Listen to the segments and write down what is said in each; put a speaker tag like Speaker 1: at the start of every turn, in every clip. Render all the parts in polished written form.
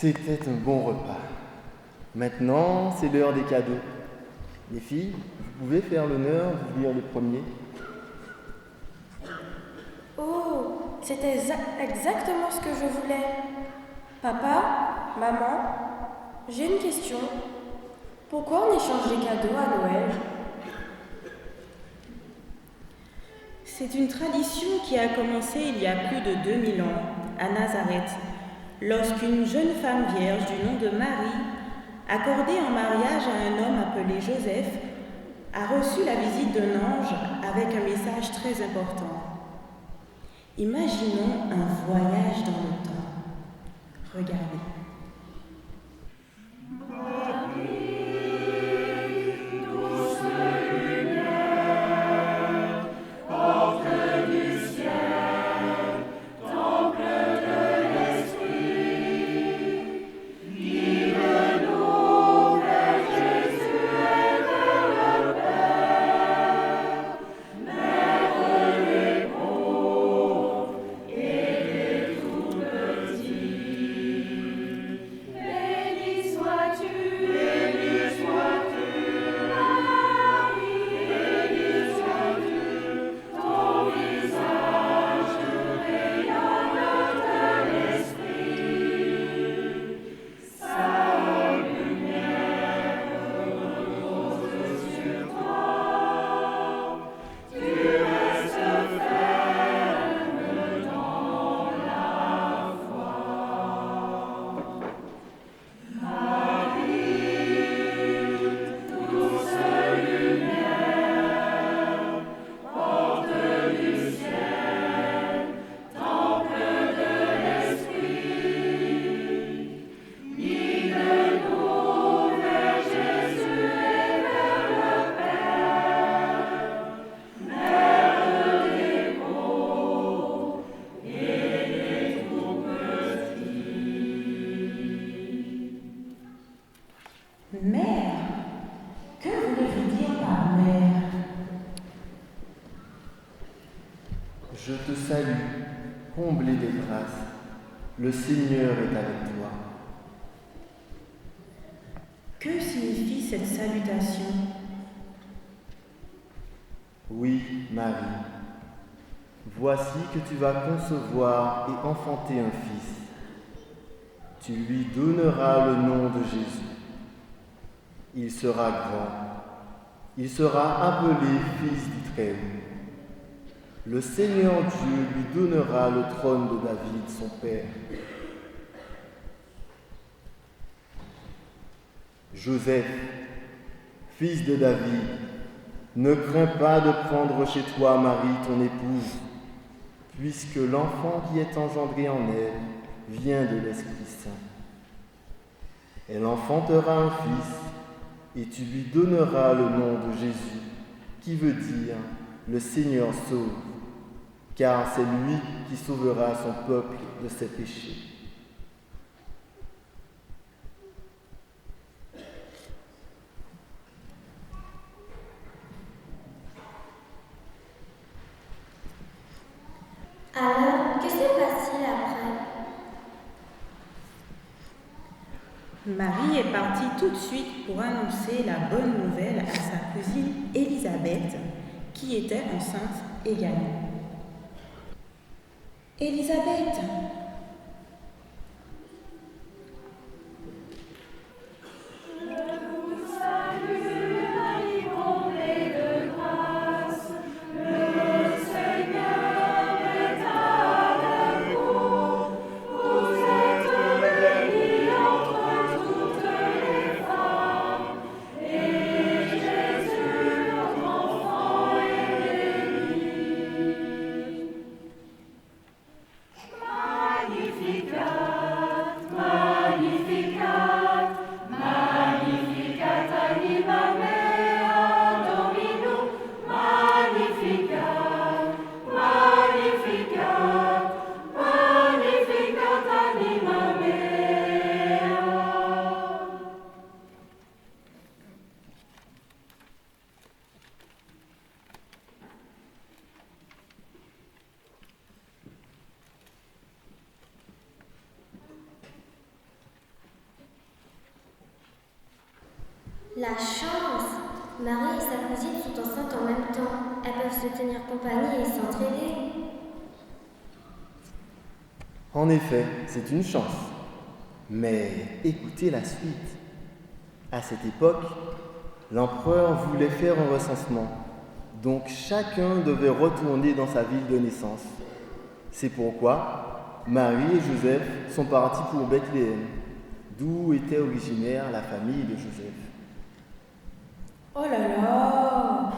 Speaker 1: C'était un bon repas. Maintenant, c'est l'heure des cadeaux. Les filles, vous pouvez faire l'honneur d'ouvrir le premier.
Speaker 2: Oh, c'était exactement ce que je voulais. Papa, maman, j'ai une question. Pourquoi on échange des cadeaux à Noël?
Speaker 3: C'est une tradition qui a commencé il y a plus de 2000 ans, à Nazareth, lorsqu'une jeune femme vierge du nom de Marie, accordée en mariage à un homme appelé Joseph, a reçu la visite d'un ange avec un message très important. Imaginons un voyage dans le temps. Regardez. Mère, que voulez-vous dire par mère?
Speaker 1: Je te salue, comblée de grâce. Le Seigneur est avec toi.
Speaker 3: Que signifie cette salutation?
Speaker 1: Oui, Marie, voici que tu vas concevoir et enfanter un fils. Tu lui donneras le nom de Jésus. Il sera grand. Il sera appelé Fils du Très-Haut. Le Seigneur Dieu lui donnera le trône de David, son père. Joseph, fils de David, ne crains pas de prendre chez toi Marie, ton épouse, puisque l'enfant qui est engendré en elle vient de l'Esprit Saint. Elle enfantera un fils, et tu lui donneras le nom de Jésus, qui veut dire « Le Seigneur sauve », car c'est lui qui sauvera son peuple de ses péchés.
Speaker 4: Alors, que se passe-t-il après?
Speaker 3: Marie est partie tout de suite pour annoncer la bonne nouvelle à sa cousine Élisabeth, qui était enceinte également. Élisabeth!
Speaker 4: La chance! Marie et sa cousine sont enceintes en même temps. Elles peuvent se tenir compagnie et s'entraider.
Speaker 1: En effet, c'est une chance. Mais écoutez la suite. À cette époque, l'empereur voulait faire un recensement. Donc chacun devait retourner dans sa ville de naissance. C'est pourquoi Marie et Joseph sont partis pour Bethléem, d'où était originaire la famille de Joseph.
Speaker 2: Oh là là!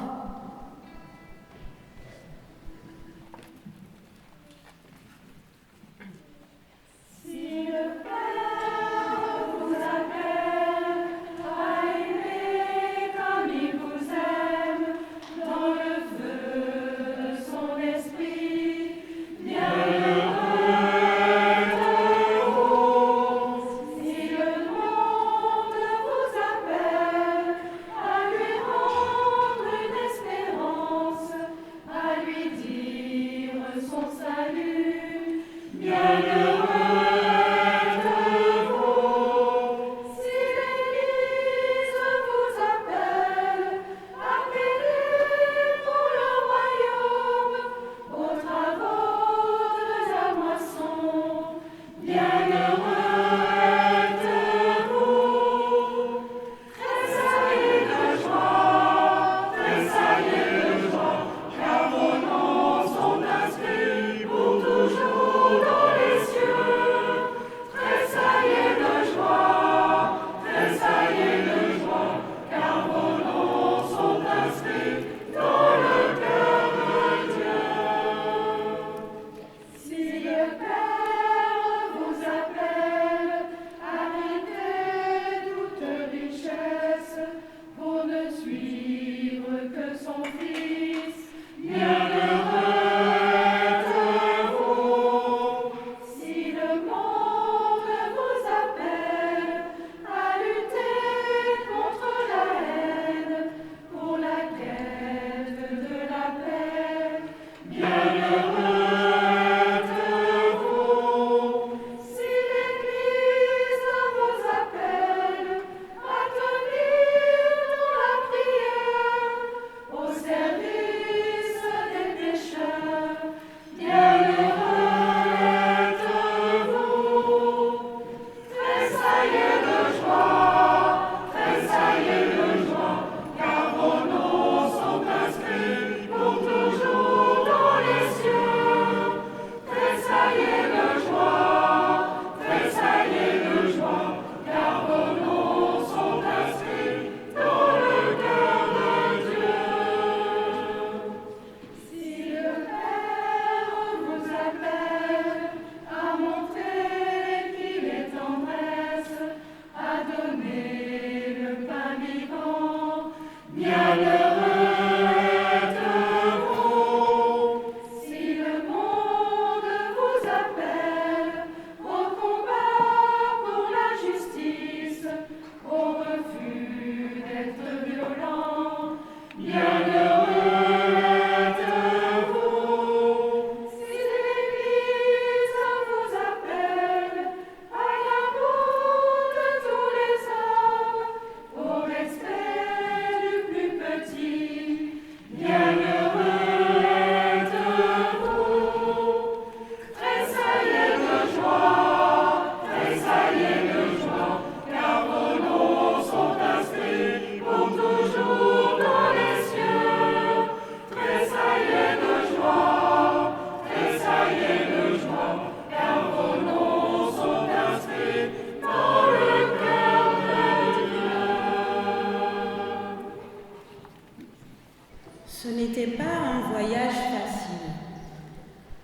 Speaker 3: Ce n'était pas un voyage facile.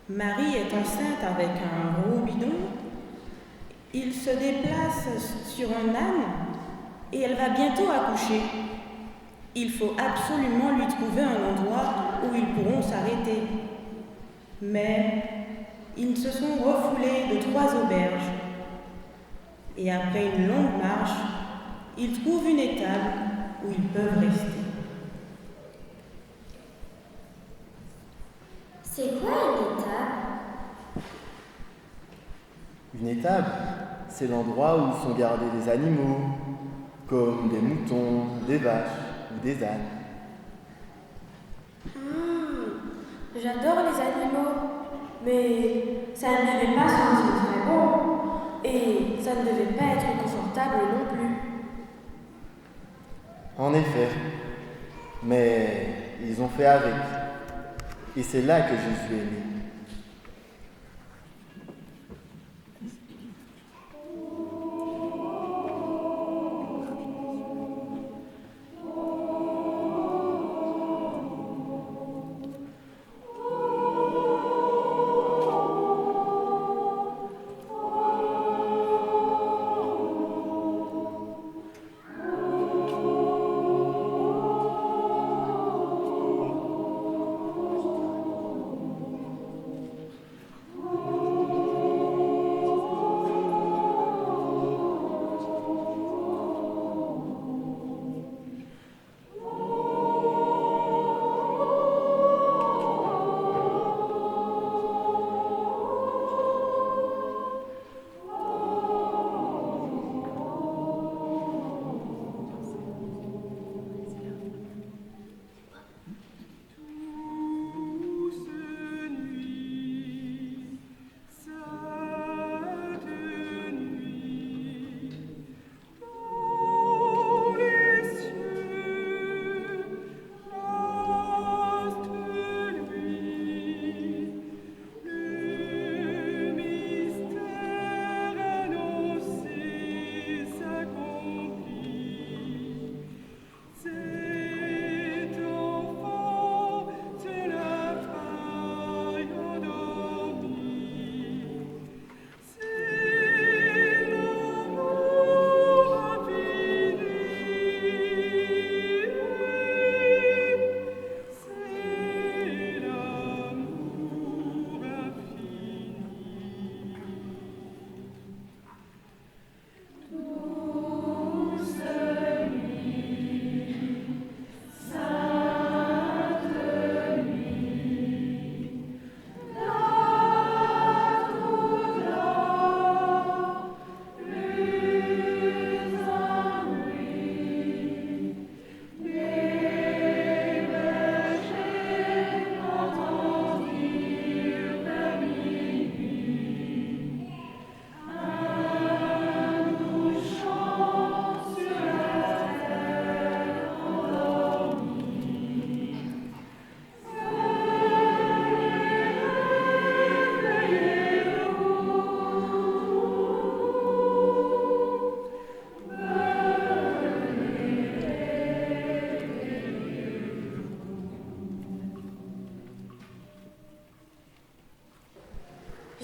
Speaker 3: Marie est enceinte avec un gros bidon. Il se déplace sur un âne et elle va bientôt accoucher. Il faut absolument lui trouver un endroit où ils pourront s'arrêter. Mais ils se sont refoulés de 3 auberges. Et après une longue marche, ils trouvent une étable où ils peuvent rester.
Speaker 4: C'est quoi une étable?
Speaker 1: Une étable, c'est l'endroit où sont gardés les animaux, comme des moutons, des vaches ou des ânes.
Speaker 2: J'adore les animaux, mais ça ne devait pas sentir très bon et ça ne devait pas être confortable non plus.
Speaker 1: En effet, mais ils ont fait avec. Et c'est là que Jésus est né.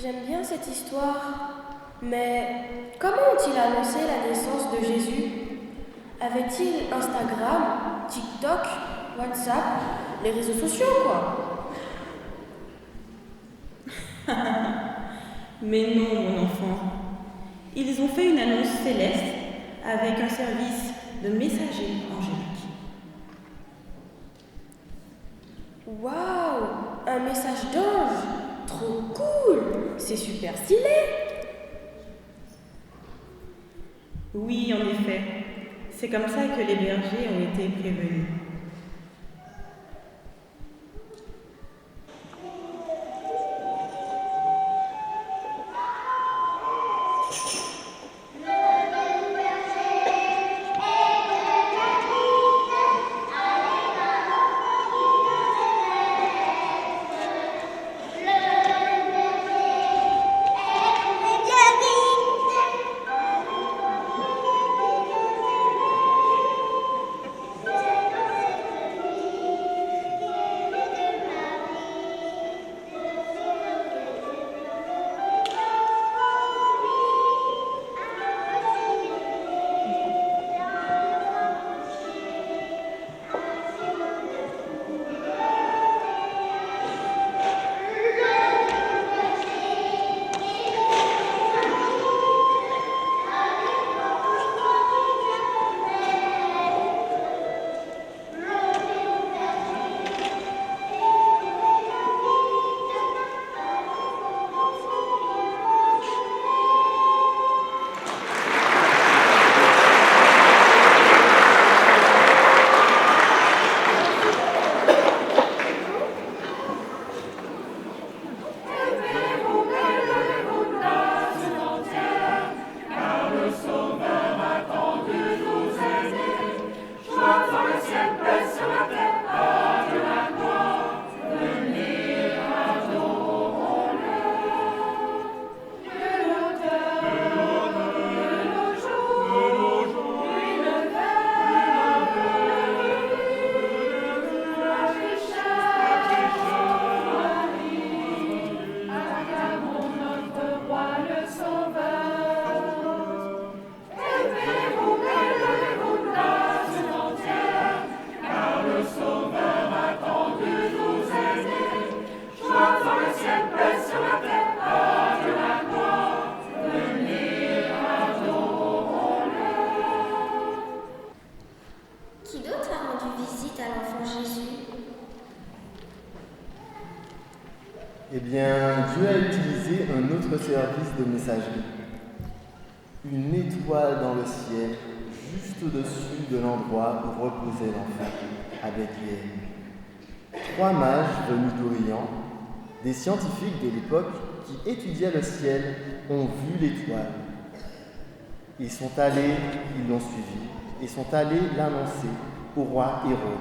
Speaker 2: J'aime bien cette histoire, mais comment ont-ils annoncé la naissance de Jésus? Avait-il Instagram, TikTok, WhatsApp, les réseaux sociaux, quoi?
Speaker 3: Mais non, mon enfant. Ils ont fait une annonce céleste avec un service de messager angélique.
Speaker 2: Waouh! Un message d'ange! Trop cool! C'est super stylé!
Speaker 3: Oui, en effet. C'est comme ça que les bergers ont été prévenus.
Speaker 1: Eh bien, Dieu a utilisé un autre service de messagerie. Une étoile dans le ciel, juste au-dessus de l'endroit où reposait l'enfant, à Bethléem. 3 mages venus d'Orient, des scientifiques de l'époque qui étudiaient le ciel, ont vu l'étoile. Ils sont allés, ils l'ont suivi, et sont allés l'annoncer au roi Hérode.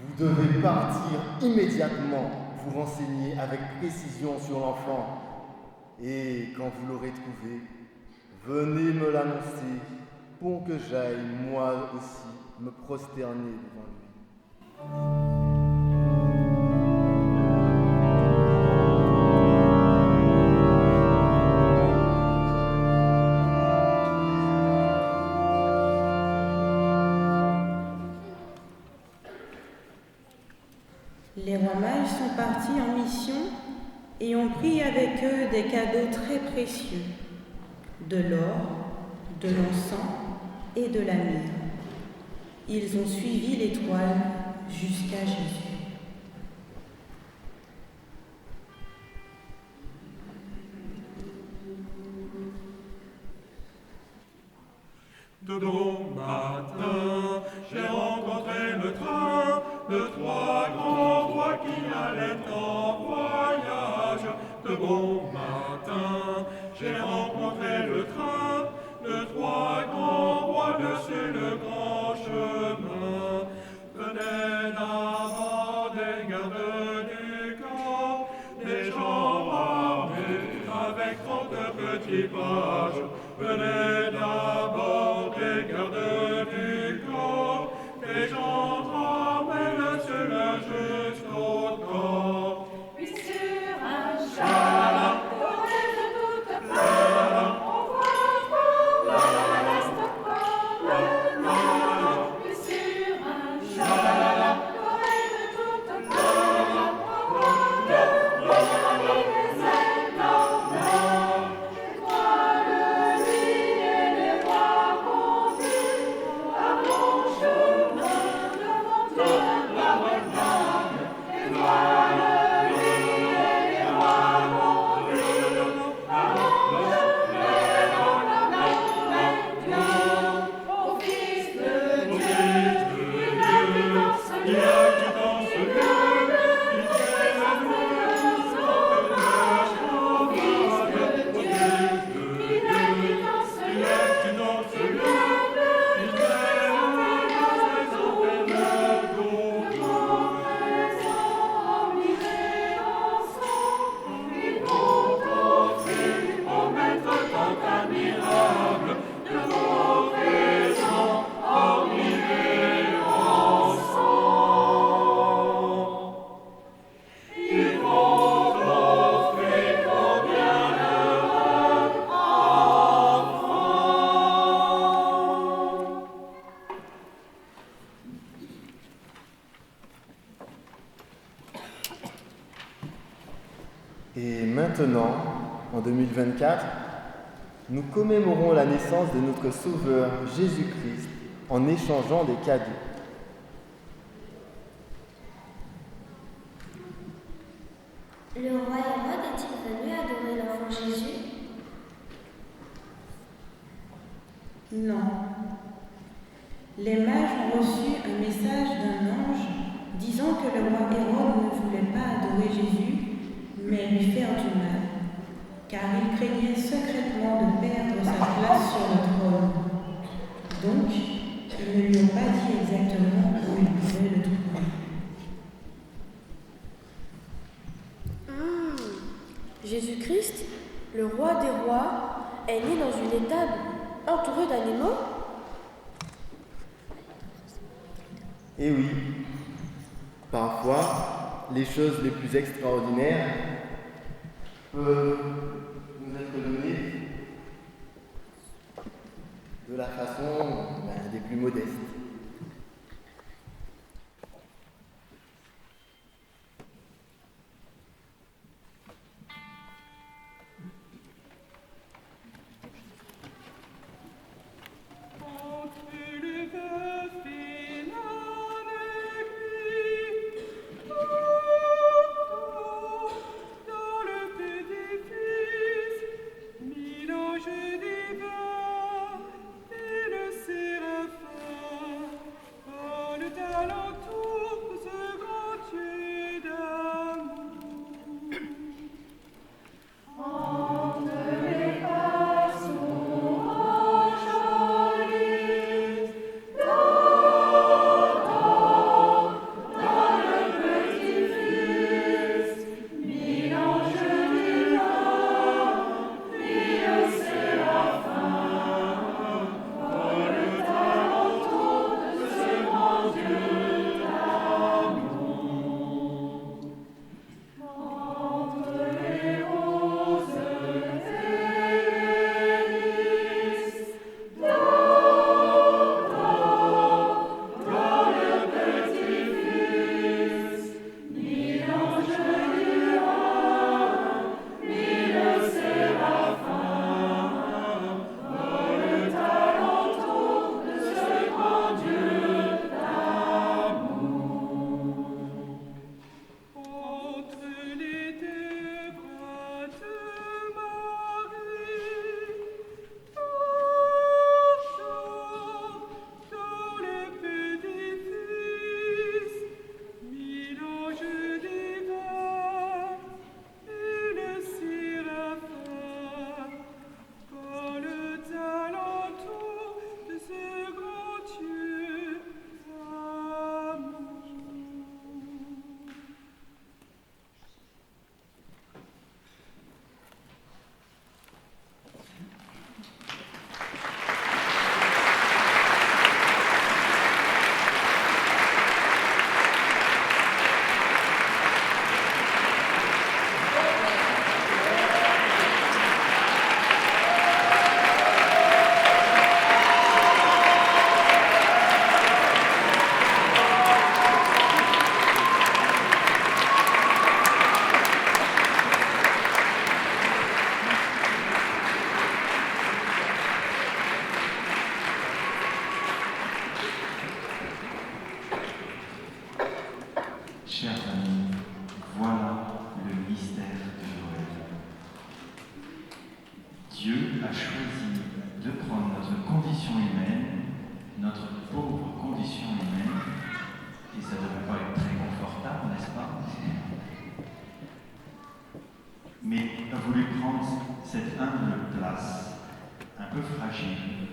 Speaker 1: Vous devez partir immédiatement, vous renseigner avec précision sur l'enfant. Et quand vous l'aurez trouvé, venez me l'annoncer pour que j'aille moi aussi me prosterner devant lui.
Speaker 3: Les rois mages sont partis en mission et ont pris avec eux des cadeaux très précieux, de l'or, de l'encens et de la myrrhe. Ils ont suivi l'étoile jusqu'à Jésus.
Speaker 5: De bon matin, j'ai rencontré le train de 3 grands rois qui allaient en voyage. De bon matin, j'ai rencontré le train de 3 grands rois dessus le grand chemin. Venaient d'abord des gardes du camp, des gens armés avec 30 petits pages. Venaient d'abord des gardes du camp, des gens armés le seul jusqu'au camp.
Speaker 6: Puis sur un cheval, doré de toutes parts, on voit prendre l'est comme le nord. Puis sur un cheval, doré de toutes parts, on voit prendre les ailes comme l'or. Étoile, nuit et les rois conduits par mon chemin devant eux la Bretagne. Étoile, nuit et les rois conduits par mon chemin dans la mer. Ô Fils de Dieu, il est qui dans ce lieu.
Speaker 1: Et maintenant, en 2024, nous commémorons la naissance de notre Sauveur Jésus-Christ en échangeant des cadeaux.
Speaker 4: Le roi Hérode est-il venu adorer l'enfant Jésus?
Speaker 3: Non. Les mages ont reçu un message d'un ange disant que le roi Hérode ne voulait pas adorer Jésus, mais lui faire du mal, car il craignait secrètement de perdre sa place sur le trône. Donc, ils ne lui ont pas dit exactement où il pouvait le trouver.
Speaker 2: Jésus-Christ, le roi des rois, est né dans une étable entourée d'animaux?
Speaker 1: Et oui, parfois, les choses les plus extraordinaires peuvent nous être données de la façon des plus modestes.
Speaker 7: Chers amis, voilà le mystère de Noël. Dieu a choisi de prendre notre condition humaine, notre pauvre condition humaine, et ça ne devrait pas être très confortable, n'est-ce pas? Mais a voulu prendre cette humble place, un peu fragile.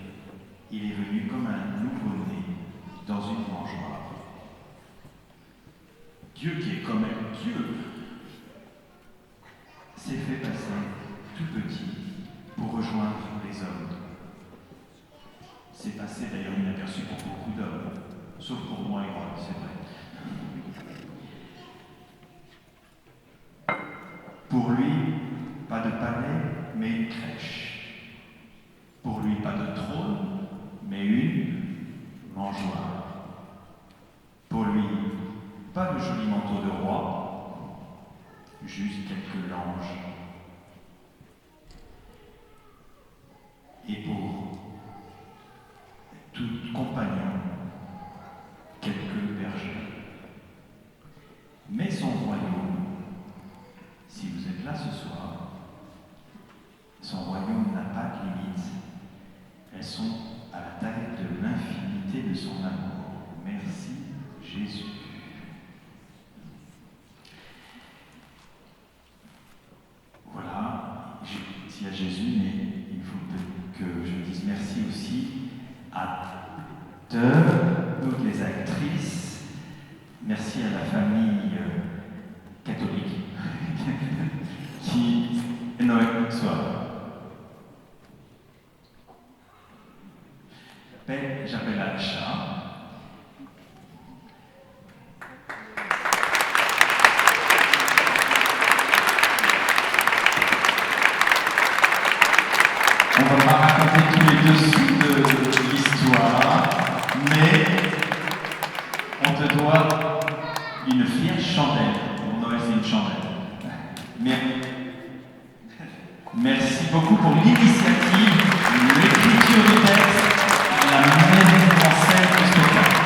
Speaker 7: Il est venu comme un nouveau-né dans une mangeoire. Dieu qui est quand même Dieu s'est fait passer tout petit pour rejoindre les hommes. C'est passé d'ailleurs inaperçu pour beaucoup d'hommes, sauf pour moi et moi, c'est vrai. Pour lui, pas de palais, mais une crèche. Pour lui, pas de trône, mais une mangeoire. Pour lui, pas de joli manteau de roi, juste quelques langes. Et pour tout compagnon, quelques bergers. Mais son royaume, si vous êtes là ce soir, son royaume n'a pas de limites. Elles sont à la taille de l'infinité de son amour. Merci Jésus. acteurs, toutes les actrices. Merci à la famille catholique qui... Non, soit. J'appelle Acha. On ne va pas raconter tous les dessous de l'histoire, mais on te doit une fière chandelle. Mon Noël, c'est une chandelle. Merci beaucoup pour l'initiative, l'écriture du texte et la mise en scène du spectacle.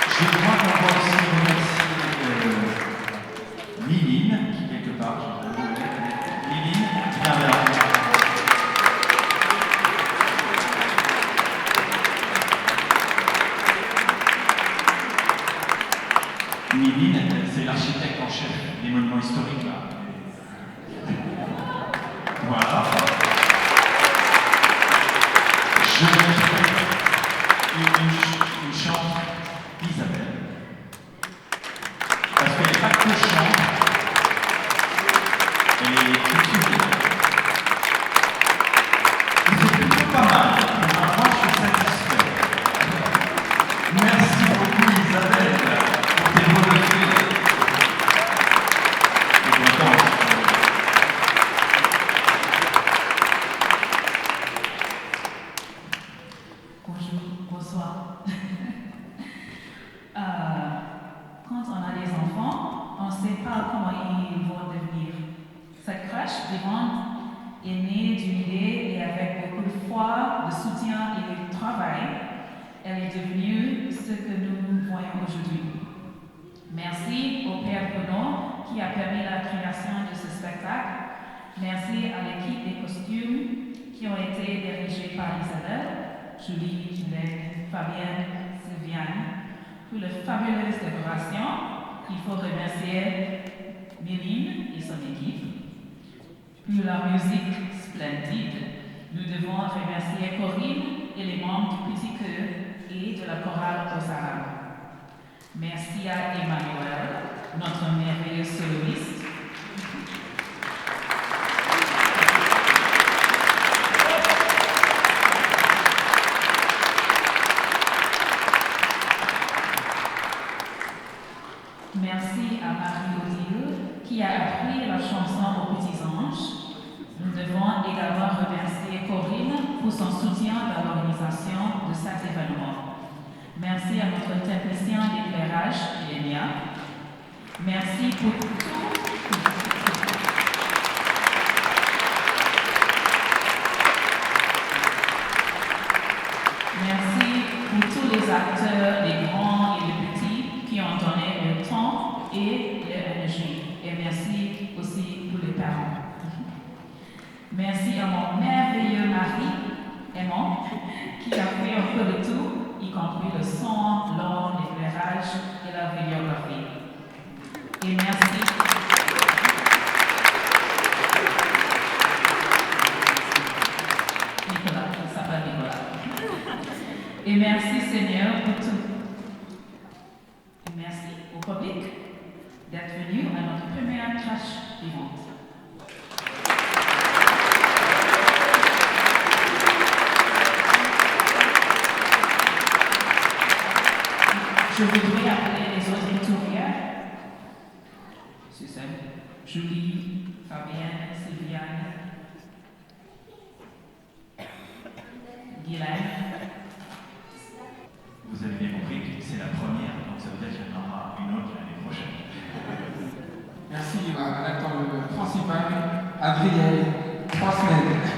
Speaker 7: Je crois qu'on va aussi remercier Liline, qui quelque part, Liline, viens là. Liline, c'est l'architecte en chef des monuments historiques là. Voilà. Je vais une chante d'Isabelle. Parce qu'elle n'est pas que chante, elle est culturelle. C'est plutôt pas mal. Moi, je suis satisfait. Merci beaucoup Isabelle pour tes mots de fait.
Speaker 8: Bonjour, bonsoir. Quand on a des enfants, on ne sait pas comment ils vont devenir. Cette crèche vivante est née d'une idée et avec beaucoup de foi, de soutien et de travail, elle est devenue ce que nous voyons aujourd'hui. Merci au Père Bruno qui a permis la création de ce spectacle. Merci à l'équipe des costumes qui ont été dirigés par Isabelle, Julie, Juliette, Fabienne, Sylviane. Pour la fabuleuse décoration, il faut remercier Méline et son équipe. Pour la musique splendide, nous devons remercier Corinne et les membres du Petit Cœur et de la chorale Osara. Merci à Emmanuel, notre merveilleux soloiste. Merci à Marie-Odile qui a appris la chanson aux petits anges. Nous devons également remercier Corinne pour son soutien dans l'organisation de cet événement. Merci à notre technicien d'éclairage, Lénia. Merci pour tout. Merci pour tous les acteurs, les grands et les petits, qui ont donné leur temps et leur énergie. Et merci aussi pour les parents. Merci à mon merveilleux mari, Aimant, qui a fait un peu de tout, y compris le son, l'ordre, l'éclairage et la vidéographie. Et merci. Nicolas, il s'appelle Nicolas. Et merci Seigneur pour tout. Et merci au public d'être venu à notre première crèche vivante. Je voudrais appeler les autres couturières. Suzanne, Julie, Fabienne, Sylviane, Guylaine.
Speaker 7: Vous avez bien compris que c'est la première, donc ça veut dire qu'il y en aura une autre l'année prochaine.
Speaker 9: Merci à l'acteur principal, Adriel, 3 semaines.